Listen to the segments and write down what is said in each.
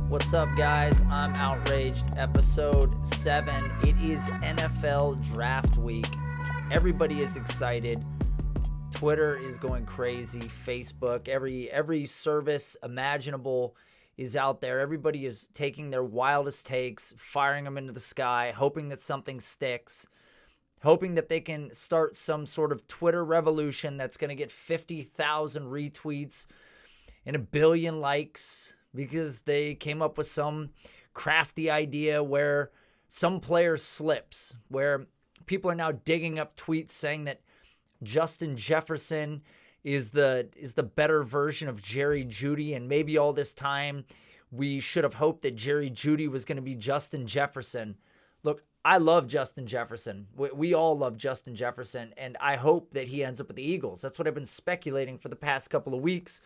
What's up, guys? I'm Outraged, episode 7. It is NFL Draft Week. Everybody is excited. Twitter is going crazy. Facebook, every service imaginable is out there. Everybody is taking their wildest takes, firing them into the sky, hoping that something sticks, hoping that they can start some sort of Twitter revolution that's going to get 50,000 retweets and 1 billion likes, because they came up with some crafty idea where some player slips, where people are now digging up tweets saying that Justin Jefferson is the better version of Jerry Jeudy, and maybe all this time we should have hoped that Jerry Jeudy was going to be Justin Jefferson. Look, I love Justin Jefferson. We all love Justin Jefferson, and I hope that he ends up with the Eagles. That's what I've been speculating for the past couple of weeks.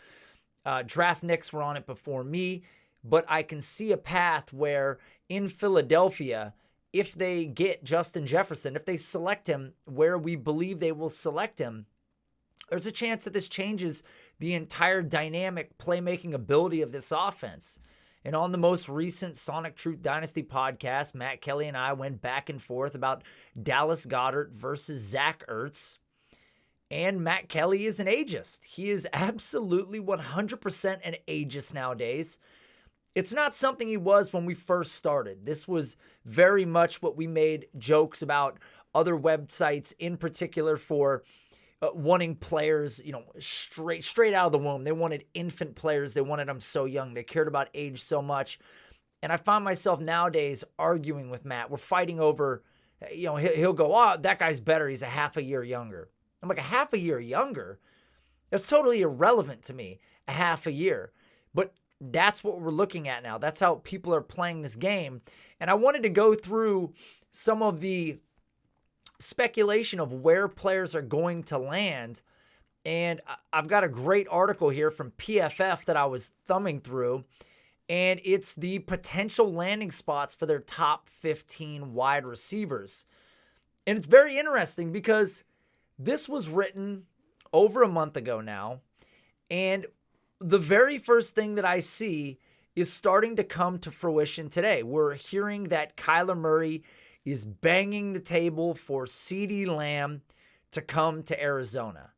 Draft Nicks were on it before me, but I can see a path where in Philadelphia, if they get Justin Jefferson, if they select him where we believe they will select him, there's a chance that this changes the entire dynamic playmaking ability of this offense. And on the most recent Sonic Truth Dynasty podcast, Matt Kelly and I went back and forth about Dallas Goedert versus Zach Ertz. And Matt Kelly is an ageist. He is absolutely 100% an ageist nowadays. It's not something he was when we first started. This was very much what we made jokes about other websites, in particular for wanting players, straight out of the womb. They wanted infant players. They wanted them so young. They cared about age so much. And I find myself nowadays arguing with Matt. We're fighting over, he'll go, oh, that guy's better. He's a half a year younger. I'm like, a half a year younger? That's totally irrelevant to me, a half a year. But that's what we're looking at now. That's how people are playing this game. And I wanted to go through some of the speculation of where players are going to land. And I've got a great article here from PFF that I was thumbing through. And it's the potential landing spots for their top 15 wide receivers. And it's very interesting because this was written over a month ago now, and the very first thing that I see is starting to come to fruition today. We're hearing that Kyler Murray is banging the table for CeeDee Lamb to come to Arizona.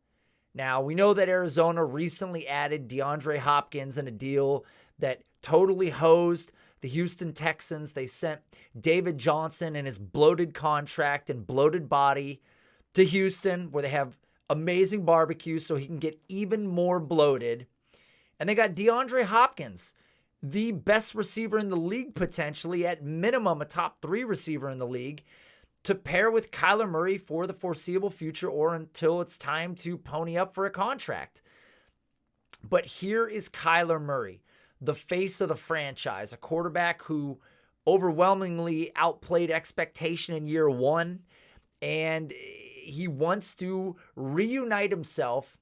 Now, we know that Arizona recently added DeAndre Hopkins in a deal that totally hosed the Houston Texans. They sent David Johnson and his bloated contract and bloated body to Houston, where they have amazing barbecue so he can get even more bloated. And they got DeAndre Hopkins, the best receiver in the league, potentially, at minimum a top 3 receiver in the league, to pair with Kyler Murray for the foreseeable future or until it's time to pony up for a contract. But here is Kyler Murray, the face of the franchise, a quarterback who overwhelmingly outplayed expectation in year 1, and he wants to reunite himself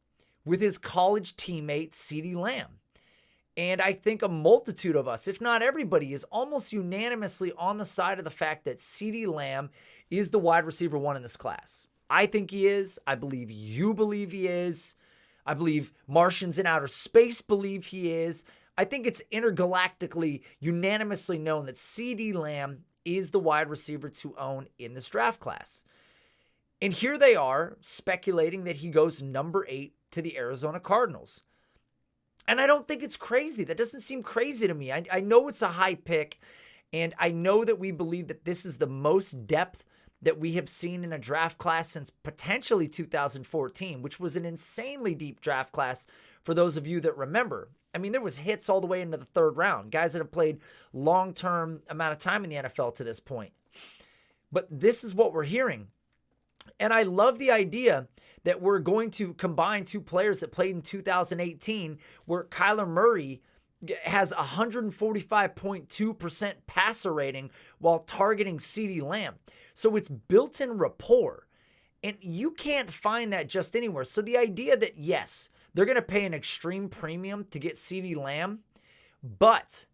with his college teammate, CeeDee Lamb. And I think a multitude of us, if not everybody, is almost unanimously on the side of the fact that CeeDee Lamb is the wide receiver 1 in this class. I think he is. I believe you believe he is. I believe Martians in outer space believe he is. I think it's intergalactically unanimously known that CeeDee Lamb is the wide receiver to own in this draft class. And here they are speculating that he goes number 8 to the Arizona Cardinals. And I don't think it's crazy. That doesn't seem crazy to me. I know it's a high pick, and I know that we believe that this is the most depth that we have seen in a draft class since potentially 2014, which was an insanely deep draft class for those of you that remember. I mean, there was hits all the way into the 3rd round, guys that have played long-term amount of time in the NFL to this point. But this is what we're hearing. And I love the idea that we're going to combine 2 players that played in 2018, where Kyler Murray has 145.2% passer rating while targeting CeeDee Lamb. So it's built-in rapport. And you can't find that just anywhere. So the idea that, yes, they're going to pay an extreme premium to get CeeDee Lamb, but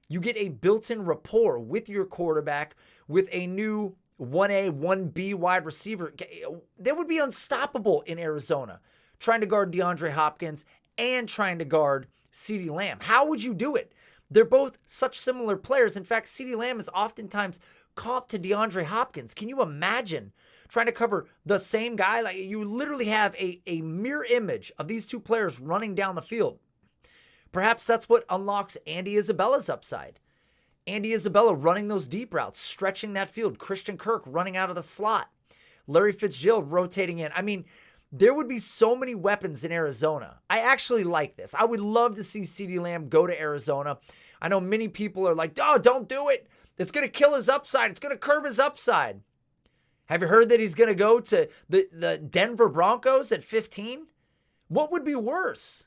You get a built-in rapport with your quarterback with a new 1A, 1B wide receiver. They would be unstoppable in Arizona, trying to guard DeAndre Hopkins and trying to guard CeeDee Lamb. How would you do it? They're both such similar players. In fact, CeeDee Lamb is oftentimes comped to DeAndre Hopkins. Can you imagine trying to cover the same guy? Like, you literally have a mirror image of these two players running down the field. Perhaps that's what unlocks Andy Isabella's upside. Andy Isabella running those deep routes, stretching that field. Christian Kirk running out of the slot. Larry Fitzgerald rotating in. I mean, there would be so many weapons in Arizona. I actually like this. I would love to see CeeDee Lamb go to Arizona. I know many people are like, oh, don't do it. It's going to kill his upside. It's going to curb his upside. Have you heard that he's going to go to the Denver Broncos at 15? What would be worse?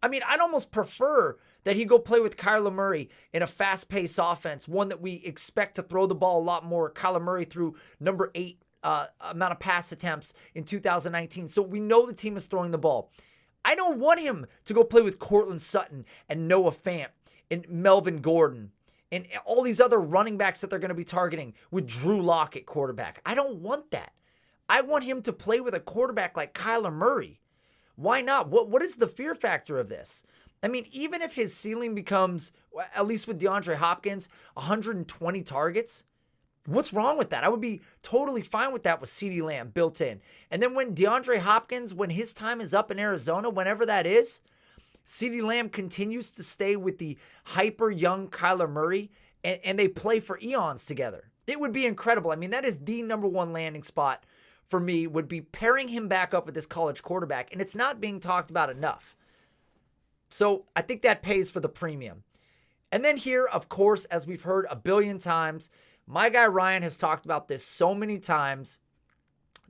I mean, I'd almost prefer that he go play with Kyler Murray in a fast-paced offense, one that we expect to throw the ball a lot more. Kyler Murray threw number 8 amount of pass attempts in 2019, so we know the team is throwing the ball. I don't want him to go play with Cortland Sutton and Noah Fant and Melvin Gordon and all these other running backs that they're going to be targeting with Drew Lock at quarterback. I don't want that. I want him to play with a quarterback like Kyler Murray. Why not? What is the fear factor of this? I mean, even if his ceiling becomes, at least with DeAndre Hopkins, 120 targets, what's wrong with that? I would be totally fine with that with CeeDee Lamb built in. And then when DeAndre Hopkins, when his time is up in Arizona, whenever that is, CeeDee Lamb continues to stay with the hyper young Kyler Murray, and they play for eons together. It would be incredible. I mean, that is the number one landing spot for me, would be pairing him back up with this college quarterback, and it's not being talked about enough. So I think that pays for the premium. And then here, of course, as we've heard a billion times, my guy Ryan has talked about this so many times,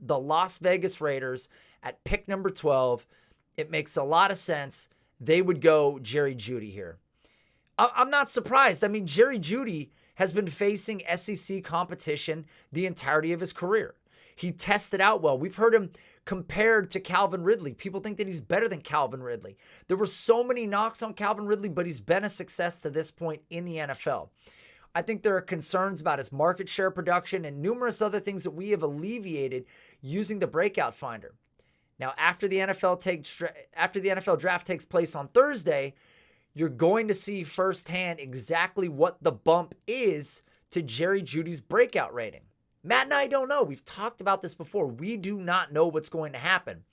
the Las Vegas Raiders at pick number 12. It makes a lot of sense. They would go Jerry Jeudy here. I'm not surprised. I mean, Jerry Jeudy has been facing SEC competition the entirety of his career. He tested out well. We've heard him compared to Calvin Ridley. People think that he's better than Calvin Ridley. There were so many knocks on Calvin Ridley, but he's been a success to this point in the NFL. I think there are concerns about his market share production and numerous other things that we have alleviated using the breakout finder. Now, after the NFL draft takes place on Thursday, you're going to see firsthand exactly what the bump is to Jerry Jeudy's breakout rating. Matt and I don't know. We've talked about this before. We do not know what's going to happen.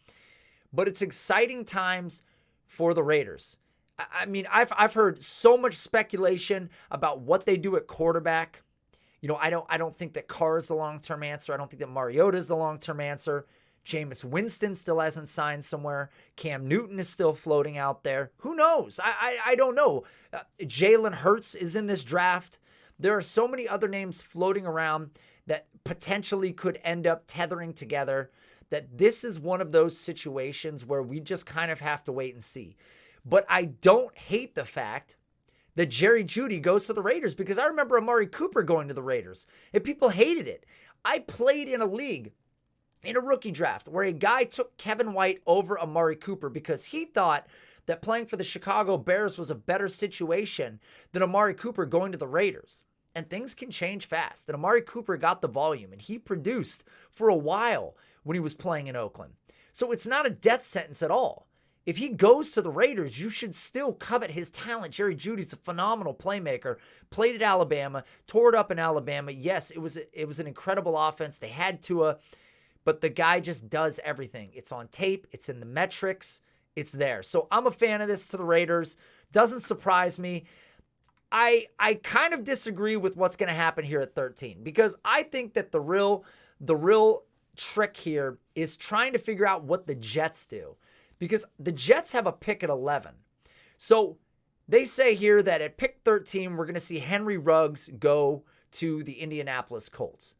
But it's exciting times for the Raiders. I mean, I've heard so much speculation about what they do at quarterback. You know, I don't think that Carr is the long-term answer. I don't think that Mariota is the long-term answer. Jameis Winston still hasn't signed somewhere. Cam Newton is still floating out there. Who knows? I don't know. Jalen Hurts is in this draft. There are so many other names floating around that potentially could end up tethering together, that this is one of those situations where we just kind of have to wait and see. But I don't hate the fact that Jerry Jeudy goes to the Raiders, because I remember Amari Cooper going to the Raiders, and people hated it. I played in a league, in a rookie draft, where a guy took Kevin White over Amari Cooper because he thought that playing for the Chicago Bears was a better situation than Amari Cooper going to the Raiders. And things can change fast. And Amari Cooper got the volume, and he produced for a while when he was playing in Oakland. So it's not a death sentence at all. If he goes to the Raiders, you should still covet his talent. Jerry Jeudy's a phenomenal playmaker. Played at Alabama, tore it up in Alabama. Yes, it was an incredible offense. They had Tua, but the guy just does everything. It's on tape. It's in the metrics. It's there. So I'm a fan of this to the Raiders. Doesn't surprise me. I kind of disagree with what's going to happen here at 13, because I think that the real trick here is trying to figure out what the Jets do, because the Jets have a pick at 11. So they say here that at pick 13, we're going to see Henry Ruggs go to the Indianapolis Colts.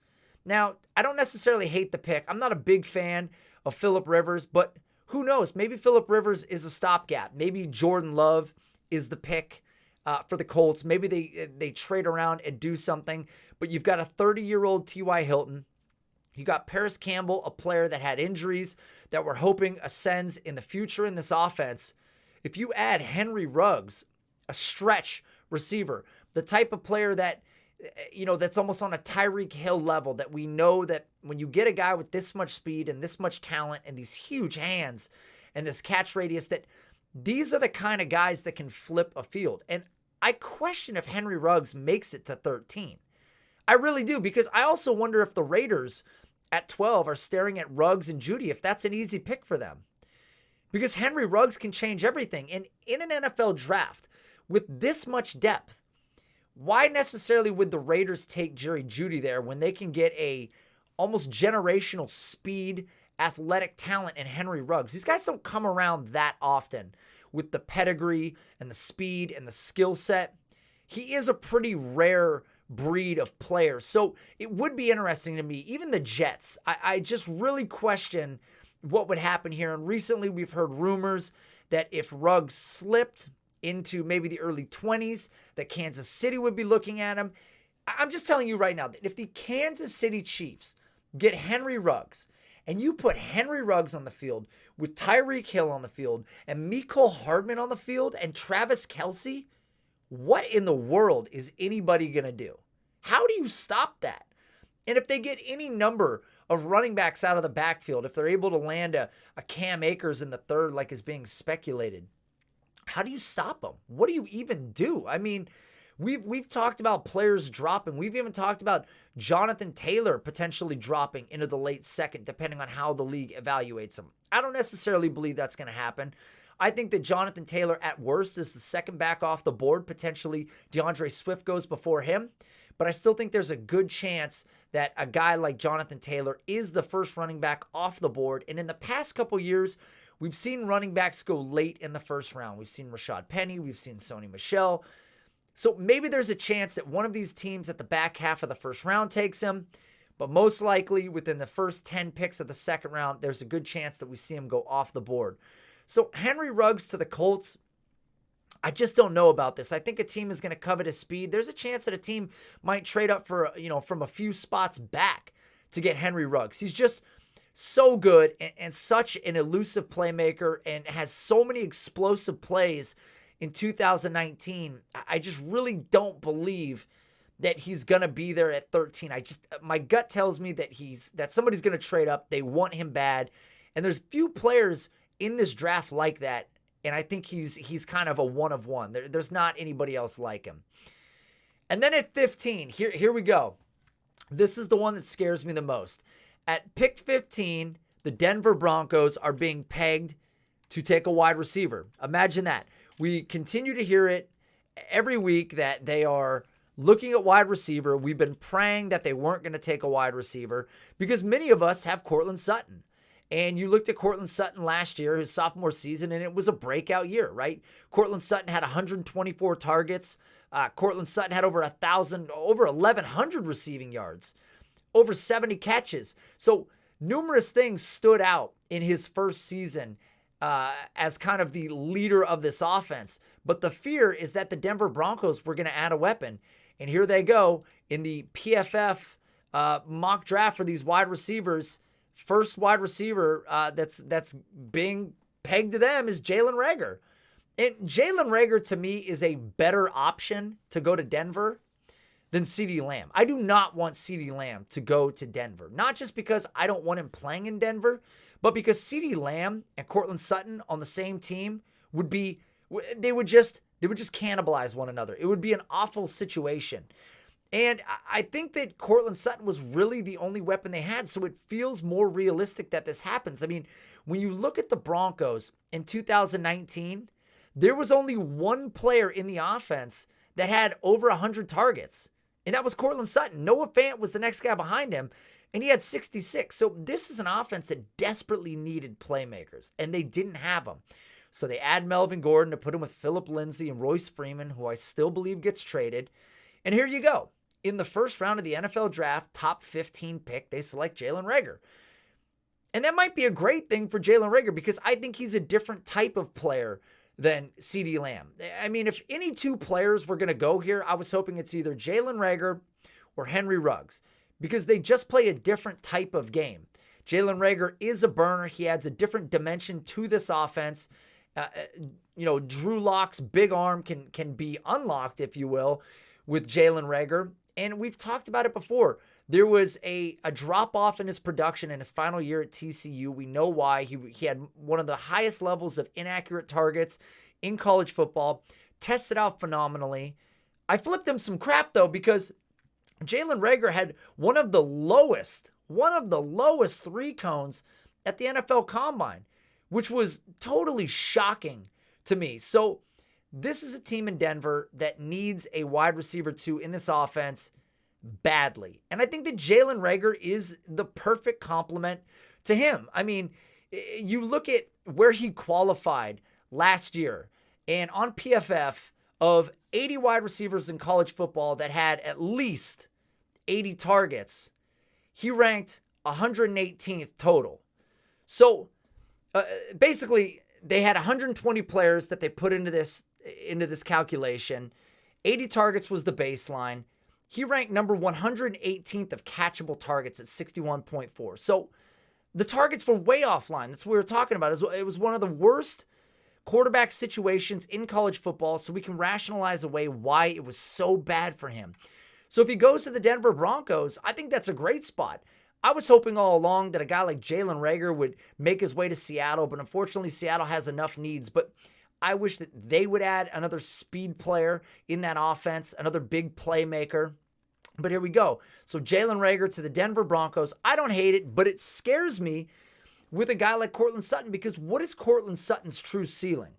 Now, I don't necessarily hate the pick. I'm not a big fan of Phillip Rivers, but who knows? Maybe Phillip Rivers is a stopgap. Maybe Jordan Love is the pick for the Colts. Maybe they trade around and do something. But you've got a 30-year-old T.Y. Hilton. You got Paris Campbell, a player that had injuries that we're hoping ascends in the future in this offense. If you add Henry Ruggs, a stretch receiver the type of player that, that's almost on a Tyreek Hill level, that we know that when you get a guy with this much speed and this much talent and these huge hands and this catch radius, that these are the kind of guys that can flip a field. And I question if Henry Ruggs makes it to 13. I really do, because I also wonder if the Raiders at 12 are staring at Ruggs and Jeudy, if that's an easy pick for them. Because Henry Ruggs can change everything. And in an NFL draft with this much depth, why necessarily would the Raiders take Jerry Jeudy there when they can get a almost generational speed, athletic talent in Henry Ruggs? These guys don't come around that often with the pedigree and the speed and the skill set. He is a pretty rare breed of players. So it would be interesting to me. Even the Jets, I just really question what would happen here. And recently we've heard rumors that if Ruggs slipped into maybe the early 20s, that Kansas City would be looking at him. I'm just telling you right now that if the Kansas City Chiefs get Henry Ruggs, and you put Henry Ruggs on the field with Tyreek Hill on the field and Mecole Hardman on the field and Travis Kelce, what in the world is anybody going to do? How do you stop that? And if they get any number of running backs out of the backfield, if they're able to land a Cam Akers in the third like is being speculated, how do you stop them? What do you even do? I mean, we've talked about players dropping. We've even talked about Jonathan Taylor potentially dropping into the late second, depending on how the league evaluates him. I don't necessarily believe that's going to happen. I think that Jonathan Taylor, at worst, is the second back off the board. Potentially DeAndre Swift goes before him. But I still think there's a good chance that a guy like Jonathan Taylor is the first running back off the board. And in the past couple years, we've seen running backs go late in the first round. We've seen Rashad Penny. We've seen Sony Michel. So maybe there's a chance that one of these teams at the back half of the first round takes him. But most likely within the first 10 picks of the second round, there's a good chance that we see him go off the board. So Henry Ruggs to the Colts, I just don't know about this. I think a team is going to covet his speed. There's a chance that a team might trade up for, from a few spots back to get Henry Ruggs. He's just so good and such an elusive playmaker and has so many explosive plays in 2019. I just really don't believe that he's going to be there at 13. My gut tells me that somebody's going to trade up. They want him bad. And there's few players in this draft like that. And I think he's kind of a one of one. There's not anybody else like him. And then at 15, here we go. This is the one that scares me the most. At pick 15, the Denver Broncos are being pegged to take a wide receiver. Imagine that. We continue to hear it every week that they are looking at wide receiver. We've been praying that they weren't going to take a wide receiver because many of us have Courtland Sutton. And you looked at Courtland Sutton last year, his sophomore season, and it was a breakout year, right? Courtland Sutton had 124 targets. Courtland Sutton had over 1,100 receiving yards, over 70 catches. So numerous things stood out in his first season as kind of the leader of this offense. But the fear is that the Denver Broncos were going to add a weapon. And here they go in the PFF mock draft for these wide receivers. First wide receiver that's being pegged to them is Jalen Reagor. And Jalen Reagor, to me, is a better option to go to Denver than CeeDee Lamb. I do not want CeeDee Lamb to go to Denver. Not just because I don't want him playing in Denver, but because CeeDee Lamb and Courtland Sutton on the same team would just cannibalize one another. It would be an awful situation. And I think that Courtland Sutton was really the only weapon they had, so it feels more realistic that this happens. I mean, when you look at the Broncos in 2019, there was only one player in the offense that had over 100 targets, and that was Courtland Sutton. Noah Fant was the next guy behind him, and he had 66. So this is an offense that desperately needed playmakers, and they didn't have them. So they add Melvin Gordon to put him with Phillip Lindsay and Royce Freeman, who I still believe gets traded. And here you go. In the first round of the NFL draft, top 15 pick, they select Jalen Reagor. And that might be a great thing for Jalen Reagor because I think he's a different type of player than CeeDee Lamb. I mean, if any two players were going to go here, I was hoping it's either Jalen Reagor or Henry Ruggs because they just play a different type of game. Jalen Reagor is a burner. He adds a different dimension to this offense. Drew Lock's big arm can be unlocked, if you will, with Jalen Reagor. And we've talked about it before. There was a drop-off in his production in his final year at TCU. We know why. He had one of the highest levels of inaccurate targets in college football. Tested out phenomenally. I flipped him some crap, though, because Jalen Reagor had one of the lowest three cones at the NFL Combine, which was totally shocking to me. So this is a team in Denver that needs a wide receiver 2 in this offense badly. And I think that Jalen Reagor is the perfect complement to him. I mean, you look at where he qualified last year, and on PFF, of 80 wide receivers in college football that had at least 80 targets, he ranked 118th total. So basically, they had 120 players that they put into this calculation. 80 targets was the baseline. He ranked number 118th of catchable targets at 61.4. So the targets were way offline. That's what we were talking about. It was one of the worst quarterback situations in college football, so we can rationalize away why it was so bad for him. So if he goes to the Denver Broncos, I think that's a great spot. I was hoping all along that a guy like Jalen Reagor would make his way to Seattle, but unfortunately Seattle has enough needs. But I wish that they would add another speed player in that offense, another big playmaker. But here we go. So Jalen Reagor to the Denver Broncos. I don't hate it, but it scares me with a guy like Courtland Sutton, because what is Courtland Sutton's true ceiling?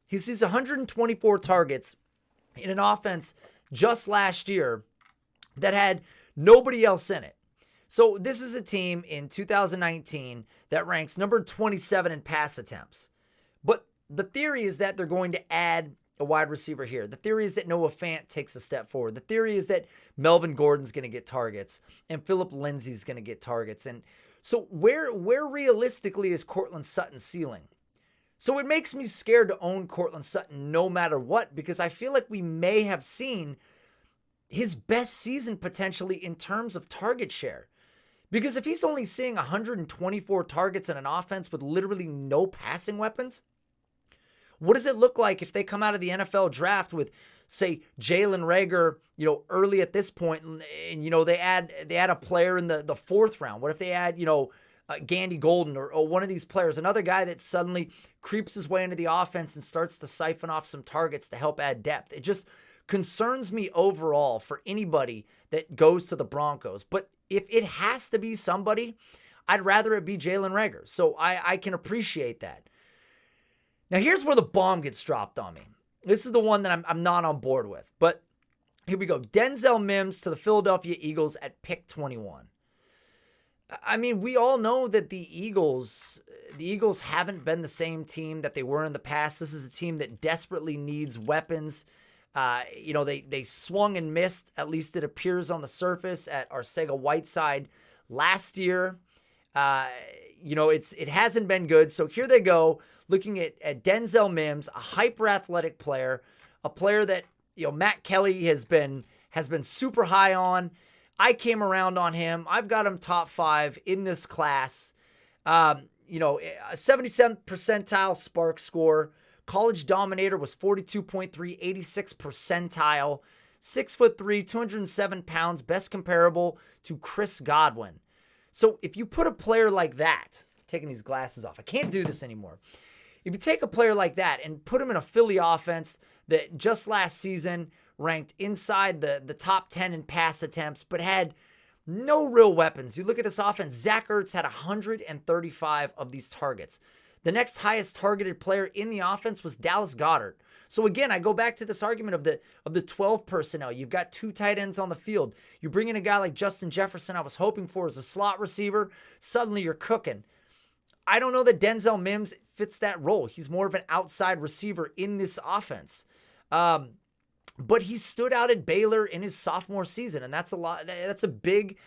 He sees 124 targets in an offense just last year that had nobody else in it. So this is a team in 2019 that ranks number 27 in pass attempts. But the theory is that they're going to add a wide receiver here. The theory is that Noah Fant takes a step forward. The theory is that Melvin Gordon's going to get targets and Phillip Lindsay's going to get targets. And so where realistically is Courtland Sutton's ceiling? So it makes me scared to own Courtland Sutton no matter what, because I feel like we may have seen his best season potentially in terms of target share. Because if he's only seeing 124 targets in an offense with literally no passing weapons, what does it look like if they come out of the NFL draft with, say, Jalen Reagor, early at this point, and they add a player in the fourth round? What if they add, Gandy Golden or one of these players, another guy that suddenly creeps his way into the offense and starts to siphon off some targets to help add depth? It just concerns me overall for anybody that goes to the Broncos. But if it has to be somebody, I'd rather it be Jalen Reagor. So I can appreciate that. Now, here's where the bomb gets dropped on me. This is the one that I'm not on board with. But here we go. Denzel Mims to the Philadelphia Eagles at pick 21. I mean, we all know that the Eagles haven't been the same team that they were in the past. This is a team that desperately needs weapons. They swung and missed, at least it appears on the surface, at Arcega-Whiteside last year. It hasn't been good. So here they go, looking at Denzel Mims, a hyper-athletic player, a player that Matt Kelly has been super high on. I came around on him. I've got him top 5 in this class. A 77th percentile SPARQ score. College Dominator was 42.3, 86th percentile. 6'3", 207 pounds, best comparable to Chris Godwin. So if you put a player like that, taking these glasses off, I can't do this anymore. If you take a player like that and put him in a Philly offense that just last season ranked inside the top 10 in pass attempts, but had no real weapons. You look at this offense, Zach Ertz had 135 of these targets. The next highest targeted player in the offense was Dallas Goedert. So again, I go back to this argument of the 12 personnel. You've got 2 tight ends on the field. You bring in a guy like Justin Jefferson I was hoping for as a slot receiver. Suddenly you're cooking. I don't know that Denzel Mims fits that role. He's more of an outside receiver in this offense. But he stood out at Baylor in his sophomore season, and that's a lot. That's a big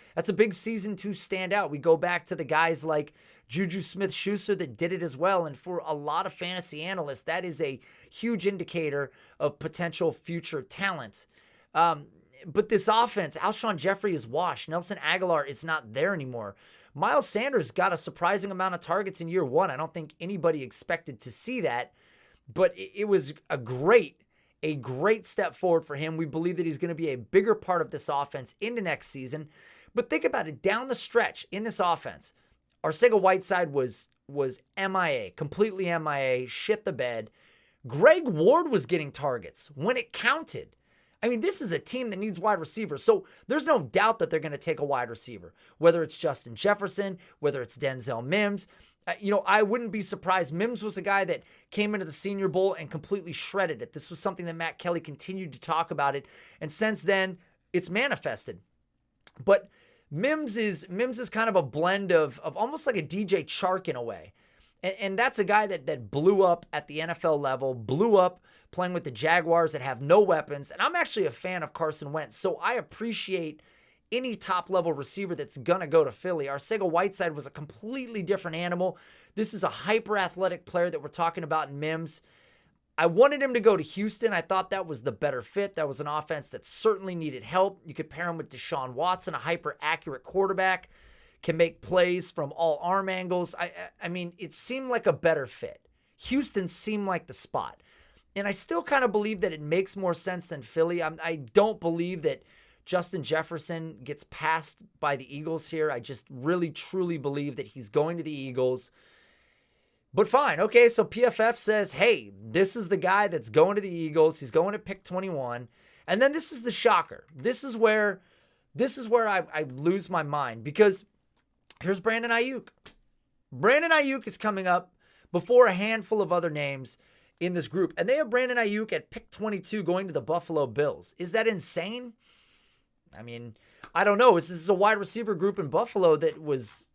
season to stand out. We go back to the guys like Juju Smith-Schuster that did it as well, and for a lot of fantasy analysts, that is a huge indicator of potential future talent. But this offense, Alshon Jeffrey is washed. Nelson Aguilar is not there anymore. Miles Sanders got a surprising amount of targets in year 1. I don't think anybody expected to see that, but it was a great a great step forward for him. We believe that he's going to be a bigger part of this offense into next season. But think about it, down the stretch in this offense, Arcega-Whiteside was MIA, completely MIA, shit the bed. Greg Ward was getting targets when it counted. I mean, this is a team that needs wide receivers. So there's no doubt that they're going to take a wide receiver, whether it's Justin Jefferson, whether it's Denzel Mims. I wouldn't be surprised. Mims was a guy that came into the Senior Bowl and completely shredded it. This was something that Matt Kelly continued to talk about it. And since then, it's manifested. But Mims is kind of a blend of almost like a DJ Chark in a way. And that's a guy that blew up at the NFL level, blew up playing with the Jaguars that have no weapons. And I'm actually a fan of Carson Wentz, so I appreciate any top-level receiver that's going to go to Philly. Arcega-Whiteside was a completely different animal. This is a hyper-athletic player that we're talking about in Mims. I wanted him to go to Houston. I thought that was the better fit. That was an offense that certainly needed help. You could pair him with Deshaun Watson, a hyper-accurate quarterback, can make plays from all arm angles. I mean, it seemed like a better fit. Houston seemed like the spot. And I still kind of believe that it makes more sense than Philly. I don't believe that Justin Jefferson gets passed by the Eagles here. I just really, truly believe that he's going to the Eagles. But fine. Okay, so PFF says, hey, this is the guy that's going to the Eagles. He's going to pick 21. And then this is the shocker. This is where I lose my mind, because here's Brandon Ayuk. Brandon Ayuk is coming up before a handful of other names in this group. And they have Brandon Ayuk at pick 22 going to the Buffalo Bills. Is that insane? I mean, I don't know. This is a wide receiver group in Buffalo that was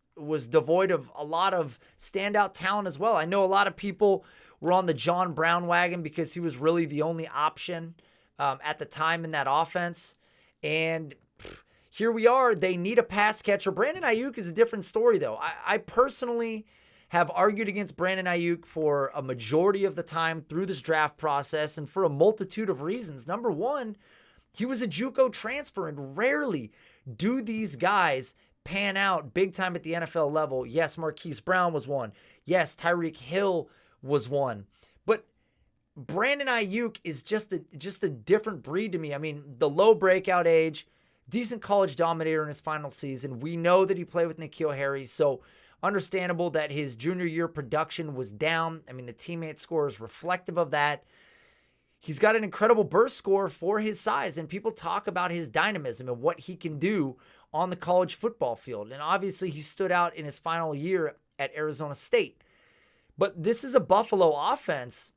devoid of a lot of standout talent as well. I know a lot of people were on the John Brown wagon because he was really the only option at the time in that offense. And here we are. They need a pass catcher. Brandon Ayuk is a different story, though. I personally have argued against Brandon Ayuk for a majority of the time through this draft process, and for a multitude of reasons. Number one, he was a JUCO transfer, and rarely do these guys pan out big time at the NFL level. Yes, Marquise Brown was one. Yes, Tyreek Hill was one. But Brandon Ayuk is just a different breed to me. I mean, the low breakout age, decent college dominator in his final season. We know that he played with N'Keal Harry, so understandable that his junior year production was down. I mean, the teammate score is reflective of that. He's got an incredible burst score for his size, and people talk about his dynamism and what he can do on the college football field. And obviously, he stood out in his final year at Arizona State. But this is a Buffalo offense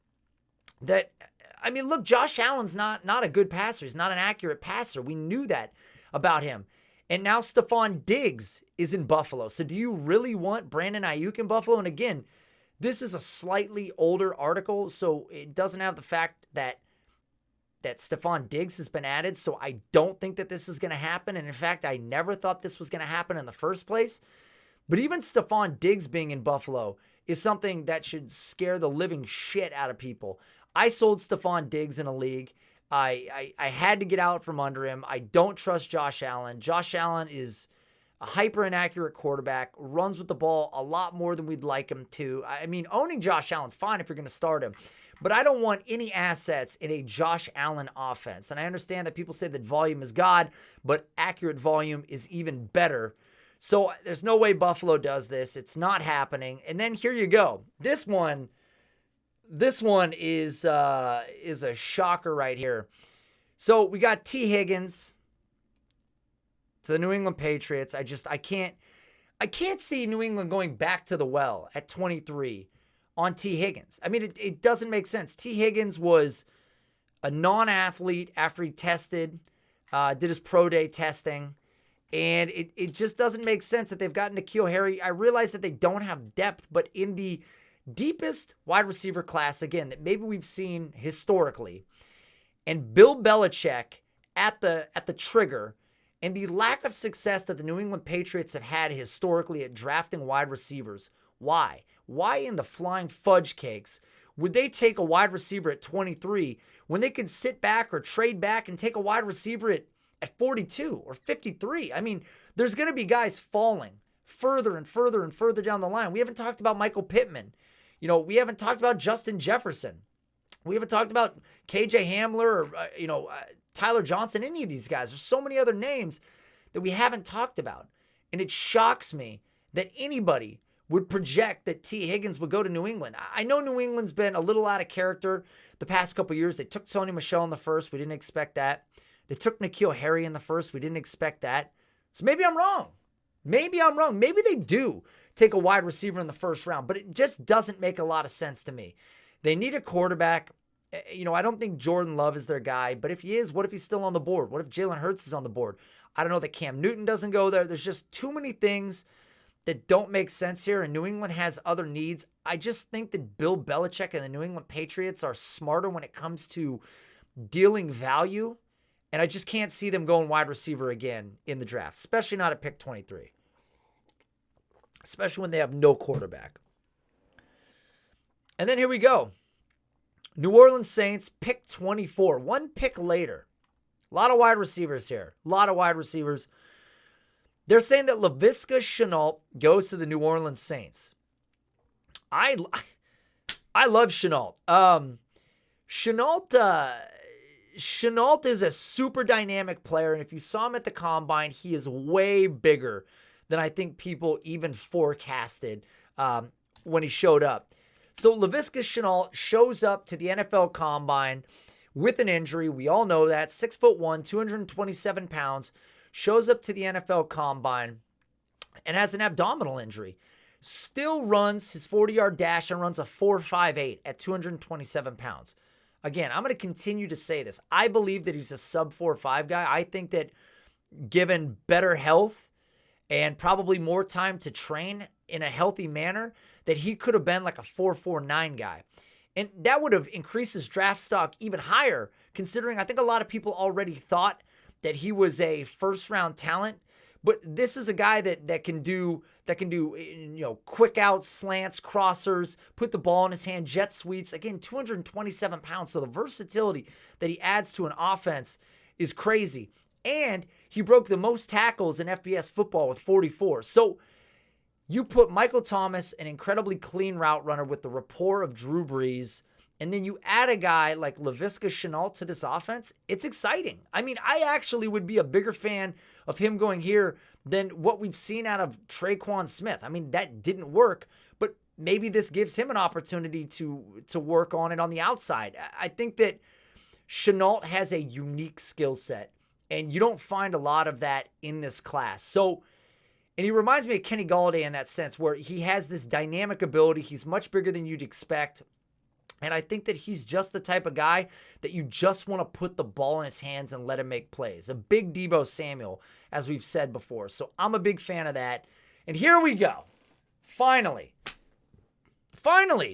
that, I mean, look, Josh Allen's not a good passer. He's not an accurate passer. We knew that about him. And now Stephon Diggs is in Buffalo. So do you really want Brandon Ayuk in Buffalo? And again, this is a slightly older article, so it doesn't have the fact that Stephon Diggs has been added. So I don't think that this is going to happen. And in fact, I never thought this was going to happen in the first place. But even Stephon Diggs being in Buffalo is something that should scare the living shit out of people. I sold Stephon Diggs in a league. I had to get out from under him. I don't trust Josh Allen. Josh Allen is a hyper inaccurate quarterback, runs with the ball a lot more than we'd like him to. I mean, owning Josh Allen's fine if you're going to start him, but I don't want any assets in a Josh Allen offense. And I understand that people say that volume is God, but accurate volume is even better. So there's no way Buffalo does this. It's not happening. And then here you go. This one is a shocker right here. So we got T. Higgins to the New England Patriots. I can't see New England going back to the well at 23 on T. Higgins. I mean, it doesn't make sense. T. Higgins was a non-athlete after he tested, did his pro day testing, and it just doesn't make sense that they've gotten N'Keal Harry. I realize that they don't have depth, but in the deepest wide receiver class, again, that maybe we've seen historically, and Bill Belichick at the trigger, and the lack of success that the New England Patriots have had historically at drafting wide receivers. Why? Why in the flying fudge cakes would they take a wide receiver at 23 when they could sit back or trade back and take a wide receiver at 42 or 53? I mean, there's going to be guys falling further and further and further down the line. We haven't talked about Michael Pittman. We haven't talked about Justin Jefferson. We haven't talked about KJ Hamler or, Tyler Johnson, any of these guys. There's so many other names that we haven't talked about. And it shocks me that anybody would project that T. Higgins would go to New England. I know New England's been a little out of character the past couple years. They took Tony Michel in the first. We didn't expect that. They took N'Keal Harry in the first. We didn't expect that. So maybe I'm wrong. Maybe they do take a wide receiver in the first round, but it just doesn't make a lot of sense to me. They need a quarterback. I don't think Jordan Love is their guy, but if he is, what if he's still on the board? What if Jalen Hurts is on the board? I don't know that Cam Newton doesn't go there. There's just too many things that don't make sense here, and New England has other needs. I just think that Bill Belichick and the New England Patriots are smarter when it comes to dealing value, and I just can't see them going wide receiver again in the draft, especially not at pick 23, especially when they have no quarterback. And then here we go. New Orleans Saints, pick 24, one pick later. A lot of wide receivers here. A lot of wide receivers. They're saying that Laviska Shenault goes to the New Orleans Saints. I love Shenault. Shenault is a super dynamic player, and if you saw him at the Combine, he is way bigger than I think people even forecasted when he showed up. So Laviska Shenault shows up to the NFL Combine with an injury. We all know that. 6'1", 227 pounds. Shows up to the NFL Combine and has an abdominal injury. Still runs his 40-yard dash and runs a 4.58 at 227 pounds. Again, I'm going to continue to say this. I believe that he's a sub 4.5 guy. I think that given better health and probably more time to train in a healthy manner, that he could have been like a 4.49 guy. And that would have increased his draft stock even higher, considering I think a lot of people already thought that he was a first-round talent. But this is a guy that can do quick outs, slants, crossers, put the ball in his hand, jet sweeps. Again, 227 pounds. So the versatility that he adds to an offense is crazy. And he broke the most tackles in FBS football with 44. So you put Michael Thomas, an incredibly clean route runner with the rapport of Drew Brees, and then you add a guy like Laviska Shenault to this offense, it's exciting. I mean, I actually would be a bigger fan of him going here than what we've seen out of Traquan Smith. I mean, that didn't work, but maybe this gives him an opportunity to work on it on the outside. I think that Shenault has a unique skill set, and you don't find a lot of that in this class. So, and he reminds me of Kenny Golladay in that sense, where he has this dynamic ability. He's much bigger than you'd expect. And I think that he's just the type of guy that you just want to put the ball in his hands and let him make plays. A big Deebo Samuel, as we've said before. So I'm a big fan of that. And here we go. Finally,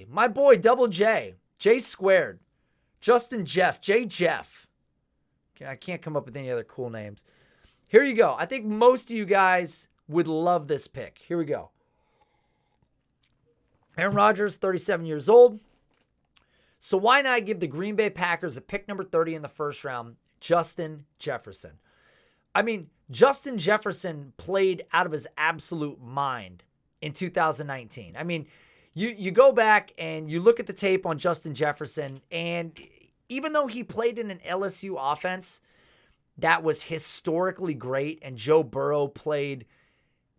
my boy Double J Squared, Justin Jeff, J Jeff. I can't come up with any other cool names. Here you go. I think most of you guys would love this pick. Here we go. Aaron Rodgers, 37 years old. So why not give the Green Bay Packers a pick number 30 in the first round, Justin Jefferson? I mean, Justin Jefferson played out of his absolute mind in 2019. I mean, you go back and you look at the tape on Justin Jefferson, and even though he played in an LSU offense that was historically great, and Joe Burrow played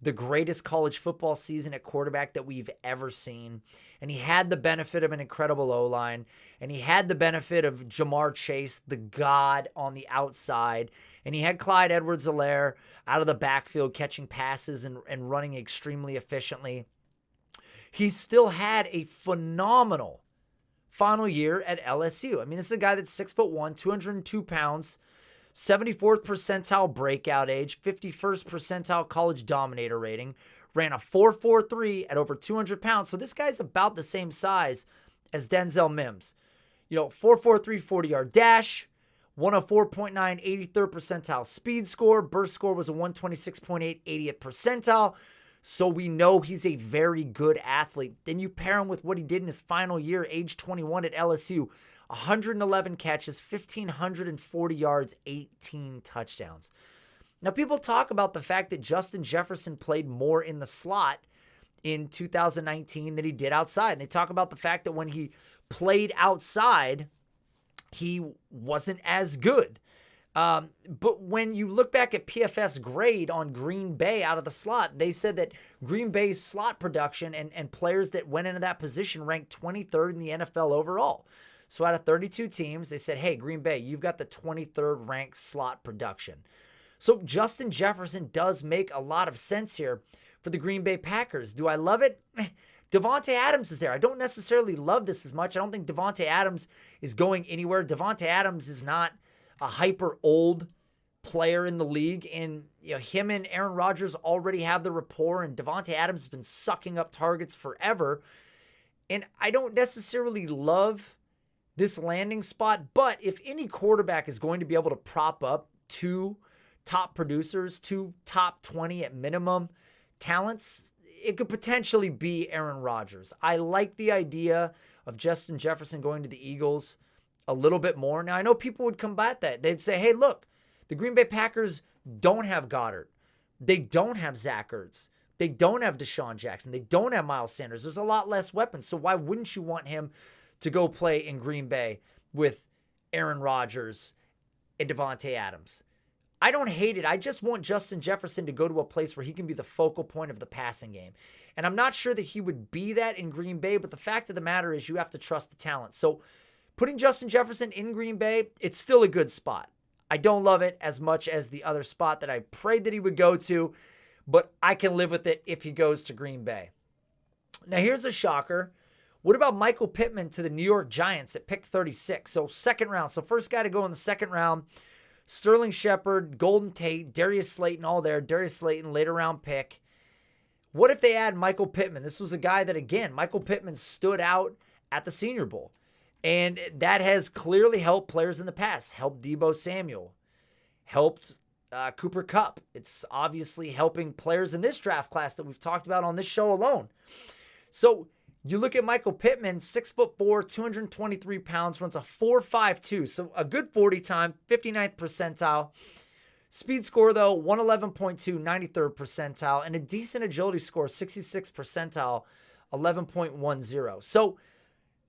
the greatest college football season at quarterback that we've ever seen. And he had the benefit of an incredible O-line. And he had the benefit of Jamar Chase, the god on the outside. And he had Clyde Edwards-Helaire out of the backfield catching passes and running extremely efficiently. He still had a phenomenal final year at LSU. I mean, this is a guy that's 6'1", 202 pounds, 74th percentile breakout age, 51st percentile college dominator rating, ran a 4.43 at over 200 pounds. So this guy's about the same size as Denzel Mims. 4.43 40-yard dash, 104.9 83rd percentile speed score. Burst score was a 126.8 80th percentile. So we know he's a very good athlete. Then you pair him with what he did in his final year, age 21 at LSU. 111 catches, 1,540 yards, 18 touchdowns. Now, people talk about the fact that Justin Jefferson played more in the slot in 2019 than he did outside. And they talk about the fact that when he played outside, he wasn't as good. But when you look back at PFF's grade on Green Bay out of the slot, they said that Green Bay's slot production and players that went into that position ranked 23rd in the NFL overall. So out of 32 teams, they said, hey, Green Bay, you've got the 23rd ranked slot production. So Justin Jefferson does make a lot of sense here for the Green Bay Packers. Do I love it? Davante Adams is there. I don't necessarily love this as much. I don't think Davante Adams is going anywhere. Davante Adams is not a hyper old player in the league, and him and Aaron Rodgers already have the rapport, and Davante Adams has been sucking up targets forever. And I don't necessarily love this landing spot, but if any quarterback is going to be able to prop up two top producers, two top 20 at minimum talents, it could potentially be Aaron Rodgers. I like the idea of Justin Jefferson going to the Eagles a little bit more. Now, I know people would combat that. They'd say, hey, look, the Green Bay Packers don't have Goddard. They don't have Zach Ertz. They don't have Deshaun Jackson. They don't have Miles Sanders. There's a lot less weapons. So why wouldn't you want him to go play in Green Bay with Aaron Rodgers and Davante Adams? I don't hate it. I just want Justin Jefferson to go to a place where he can be the focal point of the passing game. And I'm not sure that he would be that in Green Bay, but the fact of the matter is you have to trust the talent. So putting Justin Jefferson in Green Bay, it's still a good spot. I don't love it as much as the other spot that I prayed that he would go to, but I can live with it if he goes to Green Bay. Now here's a shocker. What about Michael Pittman to the New York Giants at pick 36? So second round. So first guy to go in the second round. Sterling Shepard, Golden Tate, Darius Slayton, all there. Darius Slayton, later round pick. What if they add Michael Pittman? This was a guy that, again, Michael Pittman stood out at the Senior Bowl. And that has clearly helped players in the past. Helped Deebo Samuel. Helped Cooper Kupp. It's obviously helping players in this draft class that we've talked about on this show alone. So you look at Michael Pittman, 6'4", 223 pounds, runs a 4.52, so a good 40 time, 59th percentile. Speed score, though, 111.2, 93rd percentile, and a decent agility score, 66th percentile, 11.10. So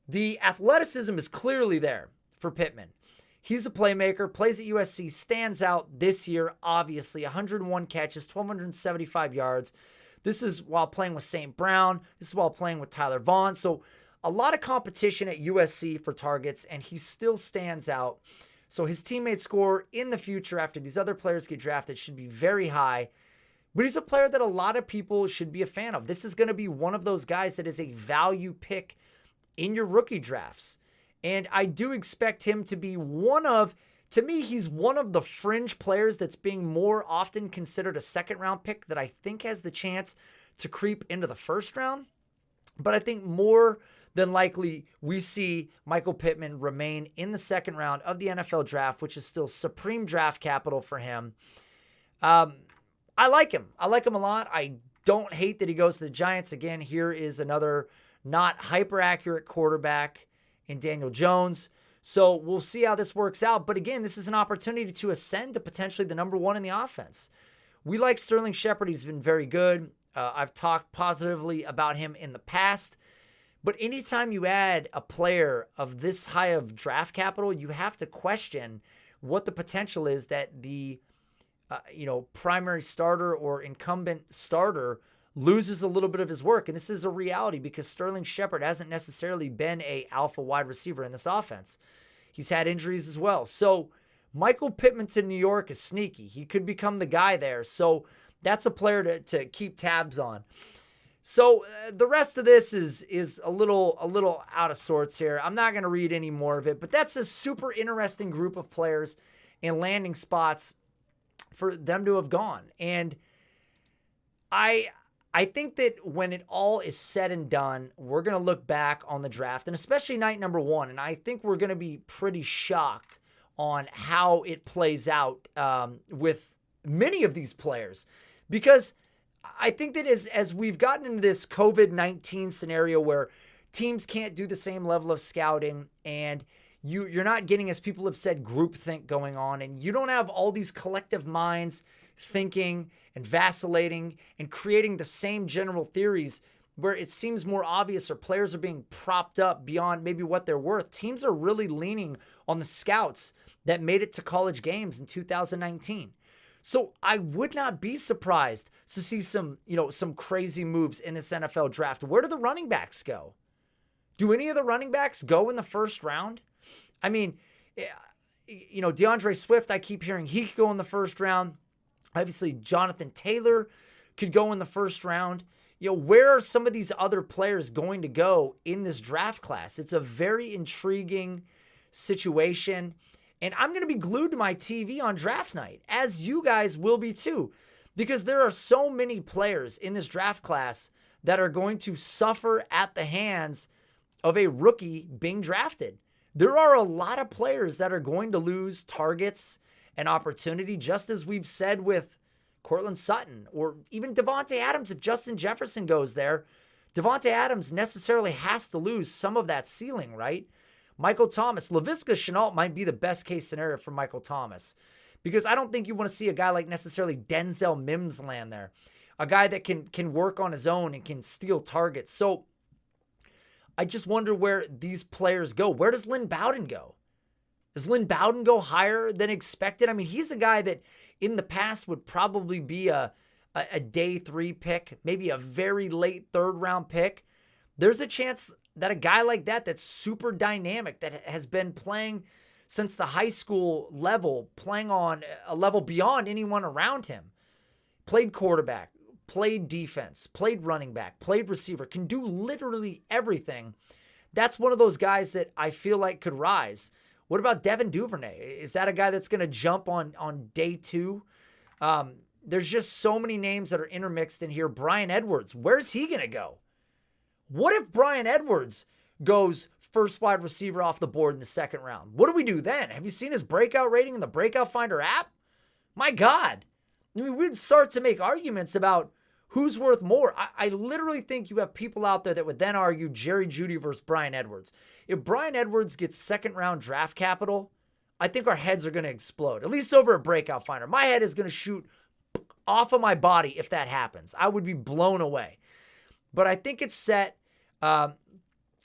the athleticism is clearly there for Pittman. He's a playmaker, plays at USC, stands out this year, obviously, 101 catches, 1,275 yards. This is while playing with St. Brown. This is while playing with Tyler Vaughn. So a lot of competition at USC for targets, and he still stands out. So his teammates score in the future after these other players get drafted should be very high. But he's a player that a lot of people should be a fan of. This is going to be one of those guys that is a value pick in your rookie drafts. And I do expect him to be to me, he's one of the fringe players that's being more often considered a second-round pick that I think has the chance to creep into the first round. But I think more than likely we see Michael Pittman remain in the second round of the NFL draft, which is still supreme draft capital for him. I like him. I like him a lot. I don't hate that he goes to the Giants. Again, here is another not hyper-accurate quarterback in Daniel Jones. So we'll see how this works out. But again, this is an opportunity to ascend to potentially the number one in the offense. We like Sterling Shepard. He's been very good. I've talked positively about him in the past. But anytime you add a player of this high of draft capital, you have to question what the potential is that the primary starter or incumbent starter loses a little bit of his work. And this is a reality because Sterling Shepard hasn't necessarily been a alpha wide receiver in this offense. He's had injuries as well. So Michael Pittman to New York is sneaky. He could become the guy there. So that's a player to keep tabs on. So the rest of this is a little out of sorts here. I'm not going to read any more of it, but that's a super interesting group of players and landing spots for them to have gone. And I think that when it all is said and done, we're going to look back on the draft, and especially night number one, and I think we're going to be pretty shocked on how it plays out with many of these players. Because I think that as we've gotten into this COVID-19 scenario where teams can't do the same level of scouting, and you're not getting, as people have said, groupthink going on, and you don't have all these collective minds thinking and vacillating and creating the same general theories where it seems more obvious or players are being propped up beyond maybe what they're worth, teams are really leaning on the scouts that made it to college games in 2019. So I would not be surprised to see some crazy moves in this NFL draft. Where do the running backs go? Do any of the running backs go in the first round? I mean, DeAndre Swift, I keep hearing he could go in the first round. Obviously, Jonathan Taylor could go in the first round. Where are some of these other players going to go in this draft class? It's a very intriguing situation. And I'm going to be glued to my TV on draft night, as you guys will be too, because there are so many players in this draft class that are going to suffer at the hands of a rookie being drafted. There are a lot of players that are going to lose targets and opportunity, just as we've said with Courtland Sutton or even Devontae Adams. If Justin Jefferson goes there, Devontae Adams necessarily has to lose some of that ceiling, right? Michael Thomas, Laviska Shenault might be the best case scenario for Michael Thomas, because I don't think you want to see a guy like necessarily Denzel Mims land there, a guy that can work on his own and can steal targets. So I just wonder where these players go. Where does Lynn Bowden go? Does Lynn Bowden go higher than expected? I mean, he's a guy that in the past would probably be a day 3 pick, maybe a very late 3rd round pick. There's a chance that a guy like that, that's super dynamic, that has been playing since the high school level, playing on a level beyond anyone around him, played quarterback, played defense, played running back, played receiver, can do literally everything. That's one of those guys that I feel like could rise. What about Devin Duvernay? Is that a guy that's going to jump on day 2? There's just so many names that are intermixed in here. Bryan Edwards, where's he going to go? What if Bryan Edwards goes first wide receiver off the board in the 2nd round? What do we do then? Have you seen his breakout rating in the Breakout Finder app? My God. I mean, we'd start to make arguments about who's worth more. I literally think you have people out there that would then argue Jerry Jeudy versus Bryan Edwards. If Bryan Edwards gets 2nd round draft capital, I think our heads are going to explode, at least over a Breakout Finder. My head is going to shoot off of my body if that happens. I would be blown away. But I think it's set. I'm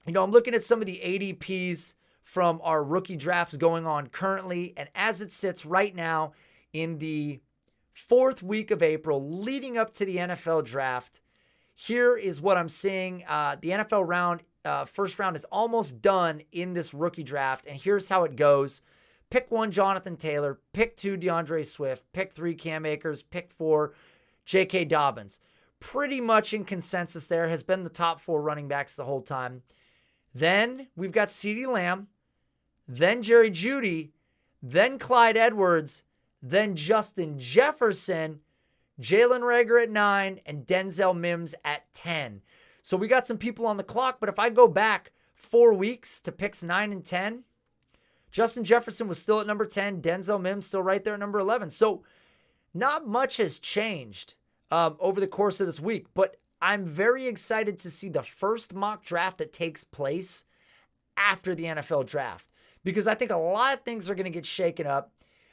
looking at some of the ADPs from our rookie drafts going on currently. And as it sits right now in the 4th week of April, leading up to the NFL draft, here is what I'm seeing. The NFL round, first round is almost done in this rookie draft. And here's how it goes. Pick 1, Jonathan Taylor. Pick 2, DeAndre Swift. Pick 3, Cam Akers. Pick 4, J.K. Dobbins. Pretty much in consensus there, has been the top 4 running backs the whole time. Then we've got CeeDee Lamb, then Jerry Jeudy, then Clyde Edwards, then Justin Jefferson, Jalen Reagor at 9, and Denzel Mims at 10. So we got some people on the clock, but if I go back 4 weeks to picks 9 and 10, Justin Jefferson was still at number 10, Denzel Mims still right there at number 11. So not much has changed over the course of this week, but I'm very excited to see the first mock draft that takes place after the NFL draft, because I think a lot of things are going to get shaken up.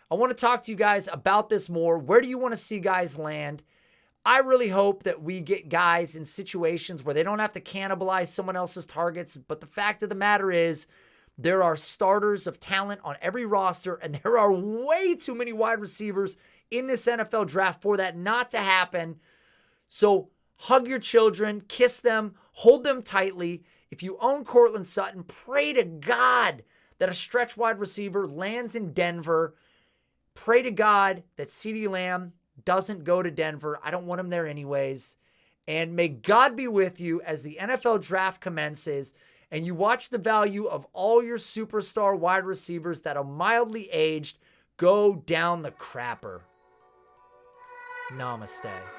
I want to talk to you guys about this more. Where do you want to see guys land? I really hope that we get guys in situations where they don't have to cannibalize someone else's targets, but the fact of the matter is there are starters of talent on every roster, and there are way too many wide receivers in this NFL draft for that not to happen. So hug your children, kiss them, hold them tightly. If you own Courtland Sutton, pray to God that a stretch wide receiver lands in Denver. Pray to God that CeeDee Lamb doesn't go to Denver. I don't want him there anyways. And may God be with you as the NFL draft commences and you watch the value of all your superstar wide receivers that are mildly aged go down the crapper. Namaste.